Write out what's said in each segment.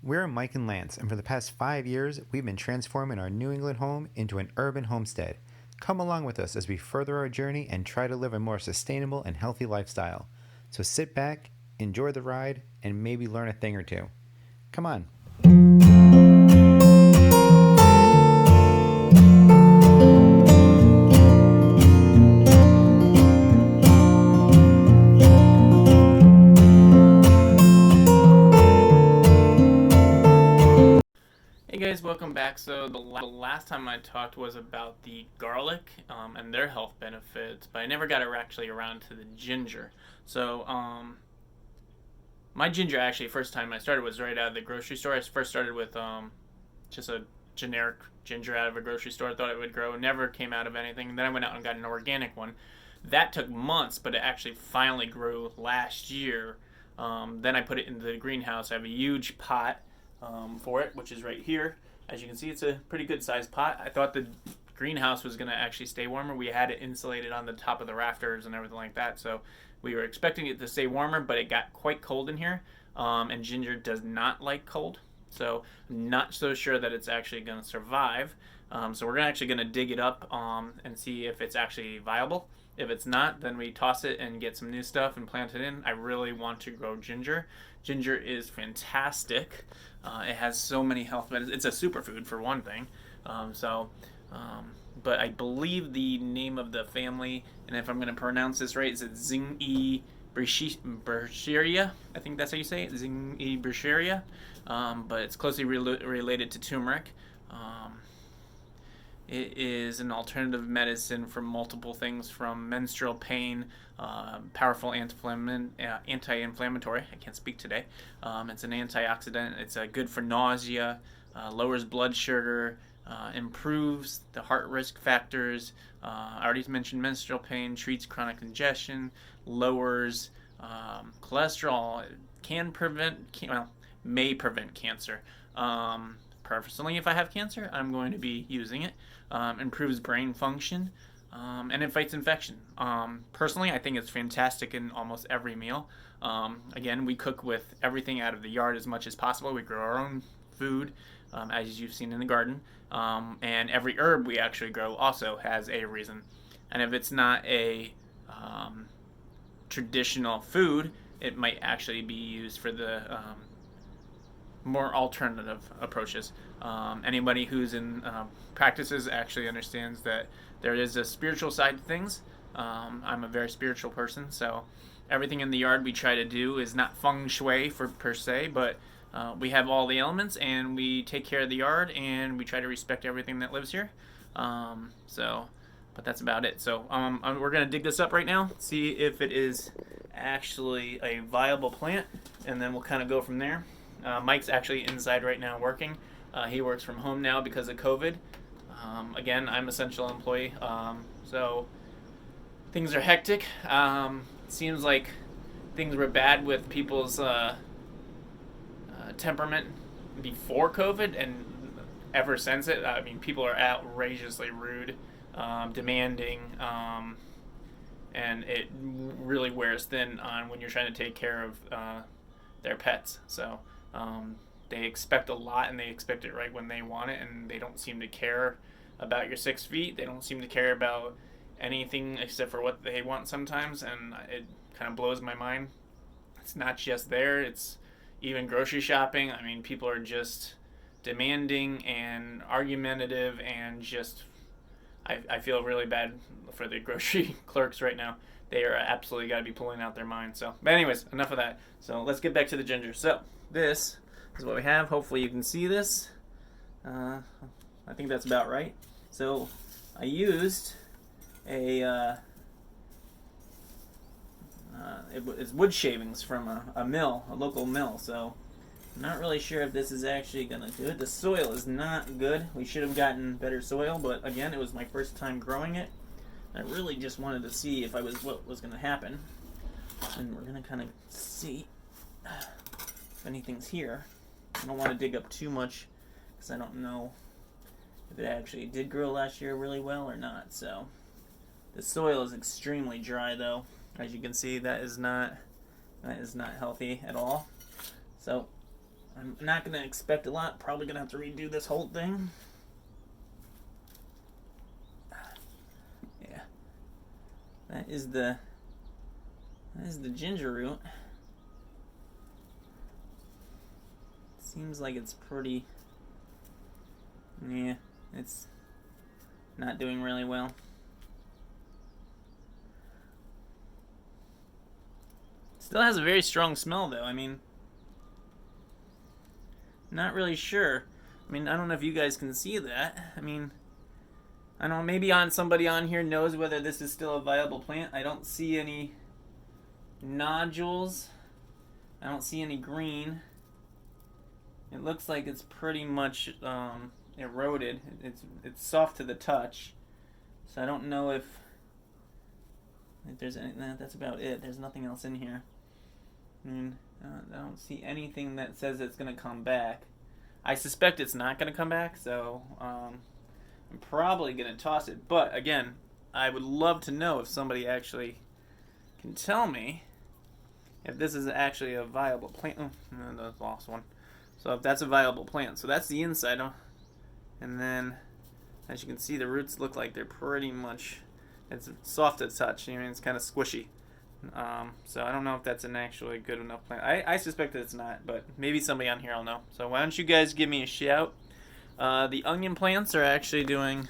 We're Mike and Lance, and for the past 5 years, we've been transforming our New England home into an urban homestead. Come along with us as we further our journey and try to live a more sustainable and healthy lifestyle. So sit back, enjoy the ride, and maybe learn a thing or two. Come on. Hey guys, welcome back. So the last time I talked was about the garlic and their health benefits, but I never got actually around to the ginger. So my ginger actually first time I started was right out of the grocery store. I first started with just a generic ginger out of a grocery store. I thought it would grow. Never came out of anything. Then I went out and got an organic one. That took months, but it actually finally grew last year. Then I put it into the greenhouse. I have a huge pot for it, which is right here. As you can see, it's a pretty good sized pot. I thought the greenhouse was going to actually stay warmer. We had it insulated on the top of the rafters and everything like that, so we were expecting it to stay warmer, but it got quite cold in here, and ginger does not like cold, so I'm not so sure that it's actually going to survive. So we're actually going to dig it up and see if it's actually viable. If it's not, then we toss it and get some new stuff and plant it in. I really want to grow ginger. Ginger is fantastic. It has so many health benefits. It's a superfood for one thing. But I believe the name of the family, and if I'm going to pronounce this right, is it Zingi Bercheria? I think that's how you say it, Zingi Bercheria. But it's closely related to turmeric. It is an alternative medicine for multiple things, from menstrual pain, powerful anti-inflammatory. I can't speak today. It's an antioxidant. It's good for nausea, lowers blood sugar, improves the heart risk factors. I already mentioned menstrual pain, treats chronic congestion, lowers cholesterol, may prevent cancer. Personally, if I have cancer, I'm going to be using it. Improves brain function, and it fights infection. Personally, I think it's fantastic in almost every meal. Again, we cook with everything out of the yard as much as possible. We grow our own food, as you've seen in the garden, and every herb we actually grow also has a reason. And if it's not a traditional food, it might actually be used for the more alternative approaches. Anybody who's in practices actually understands that there is a spiritual side to things. I'm a very spiritual person, so everything in the yard we try to do is not feng shui per se, but we have all the elements and we take care of the yard and we try to respect everything that lives here. But that's about it. So we're going to dig this up right now, see if it is actually a viable plant, and then we'll kind of go from there. Mike's actually inside right now working. He works from home now because of COVID. Again, I'm an essential employee, so things are hectic. Seems like things were bad with people's temperament before COVID, and ever since it, I mean, people are outrageously rude, demanding, and it really wears thin on when you're trying to take care of their pets. So they expect a lot, and they expect it right when they want it, and they don't seem to care about your 6 feet. They don't seem to care about anything except for what they want sometimes, and it kind of blows my mind. It's not just there, it's even grocery shopping. I mean, people are just demanding and argumentative, and just I feel really bad for the grocery clerks right now. They are absolutely got to be pulling out their minds. So, but anyways, enough of that. So let's get back to the ginger. So this is what we have. Hopefully you can see this. I think that's about right. So I used it's wood shavings from a mill, a local mill. So I'm not really sure if this is actually gonna do it. The soil is not good. We should have gotten better soil, but again, it was my first time growing it. I really just wanted to see if what was gonna happen, and we're gonna kind of see if anything's here. I don't want to dig up too much because I don't know if it actually did grow last year really well or not. So the soil is extremely dry, though. As you can see, that is not healthy at all. So I'm not going to expect a lot. Probably going to have to redo this whole thing. Yeah. That is the ginger root. Seems like it's pretty... Yeah, it's not doing really well. Still has a very strong smell, though. I mean, not really sure. I mean, I don't know if you guys can see that. I mean, I don't know, maybe somebody on here knows whether this is still a viable plant. I don't see any nodules. I don't see any green. It looks like it's pretty much eroded. It's soft to the touch. So I don't know if there's any. That's about it. There's nothing else in here. I mean, I don't see anything that says it's going to come back. I suspect it's not going to come back, so I'm probably going to toss it. But again, I would love to know if somebody actually can tell me if this is actually a viable plant. Oh, no, that's the lost one. So if that's a viable plant. So that's the inside. And then, as you can see, the roots look like they're pretty much, it's soft to touch. I mean, it's kind of squishy. So I don't know if that's an actually good enough plant. I suspect that it's not, but maybe somebody on here will know. So why don't you guys give me a shout? The onion plants are actually doing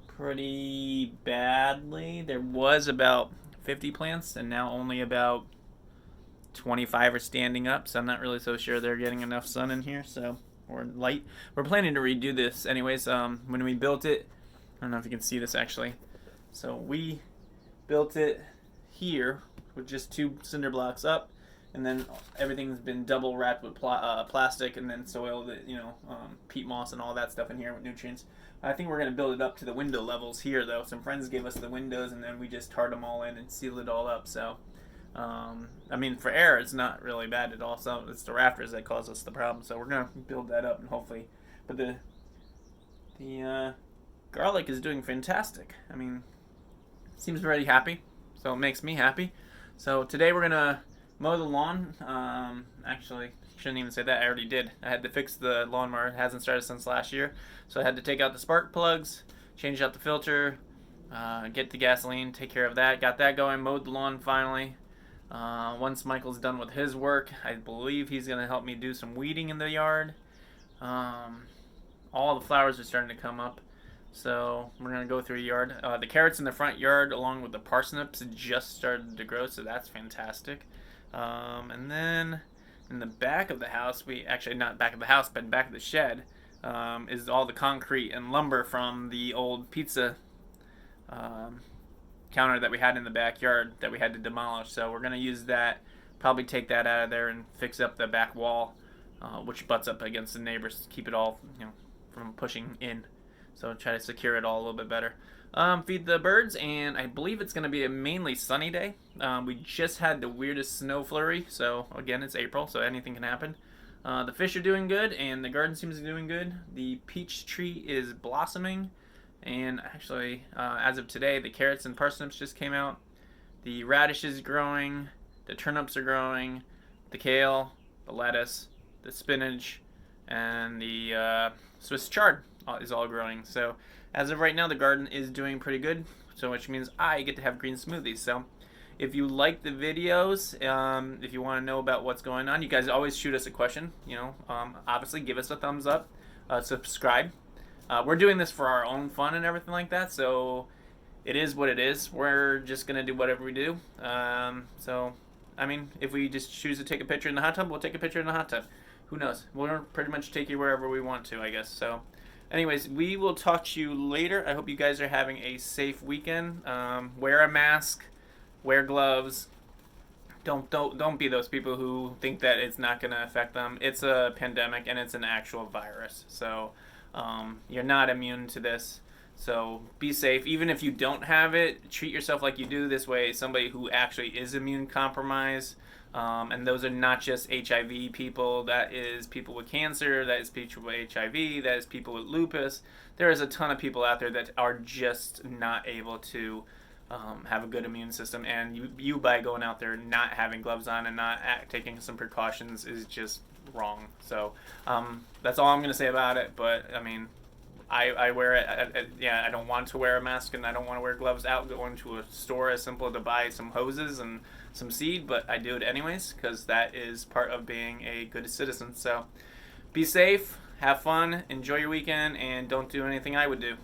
pretty badly. There was about 50 plants, and now only about 25 are standing up. So I'm not really so sure they're getting enough sun in here, or light. We're planning to redo this anyways. When we built it, I don't know if you can see this actually. So we built it here with just 2 cinder blocks up, and then everything's been double wrapped with plastic, and then soil that peat moss and all that stuff in here with nutrients. I think we're going to build it up to the window levels here, though. Some friends gave us the windows, and then we just tarred them all in and sealed it all up. So I mean, for air it's not really bad at all. So it's the rafters that cause us the problem, so we're going to build that up and hopefully. But the garlic is doing fantastic. I mean, seems very happy, so it makes me happy. So today we're gonna mow the lawn. Actually, shouldn't even say that. I already did. I had to fix the lawnmower. It hasn't started since last year, so I had to take out the spark plugs, change out the filter, get the gasoline, take care of that. Got that going. Mowed the lawn finally. Once Michael's done with his work, I believe he's gonna help me do some weeding in the yard. All the flowers are starting to come up. So we're going to go through a yard. The carrots in the front yard along with the parsnips just started to grow, so that's fantastic. And then in the back of the house, actually not back of the house, but back of the shed, is all the concrete and lumber from the old pizza counter that we had in the backyard that we had to demolish. So we're going to use that, probably take that out of there and fix up the back wall, which butts up against the neighbors to keep it all from pushing in. So try to secure it all a little bit better. Feed the birds, and I believe it's going to be a mainly sunny day. We just had the weirdest snow flurry, so again, it's April, so anything can happen. The fish are doing good, and the garden seems to be doing good. The peach tree is blossoming, and actually, as of today, the carrots and parsnips just came out. The radish is growing, the turnips are growing, the kale, the lettuce, the spinach, and the Swiss chard is all growing. So as of right now, the garden is doing pretty good, so which means I get to have green smoothies. So if you like the videos, if you want to know about what's going on, you guys always shoot us a question. Obviously give us a thumbs up, subscribe. We're doing this for our own fun and everything like that, so it is what it is. We're just gonna do whatever we do. So I mean, if we just choose to take a picture in the hot tub, we'll take a picture in the hot tub. Who knows? We'll pretty much take you wherever we want to, I guess. So anyways, we will talk to you later. I hope you guys are having a safe weekend. Wear a mask, wear gloves. Don't be those people who think that it's not going to affect them. It's a pandemic and it's an actual virus. So you're not immune to this. So be safe. Even if you don't have it, treat yourself like you do. This way, somebody who actually is immune compromised. And those are not just HIV people. That is people with cancer. That is people with HIV. That is people with lupus. There is a ton of people out there that are just not able to have a good immune system. And you by going out there not having gloves on and not taking some precautions is just wrong. So that's all I'm gonna say about it. But I mean, I wear it. Yeah, I don't want to wear a mask and I don't want to wear gloves out going to a store as simple to buy some hoses and some seed, but I do it anyways because that is part of being a good citizen. So be safe, have fun, enjoy your weekend, and don't do anything I would do.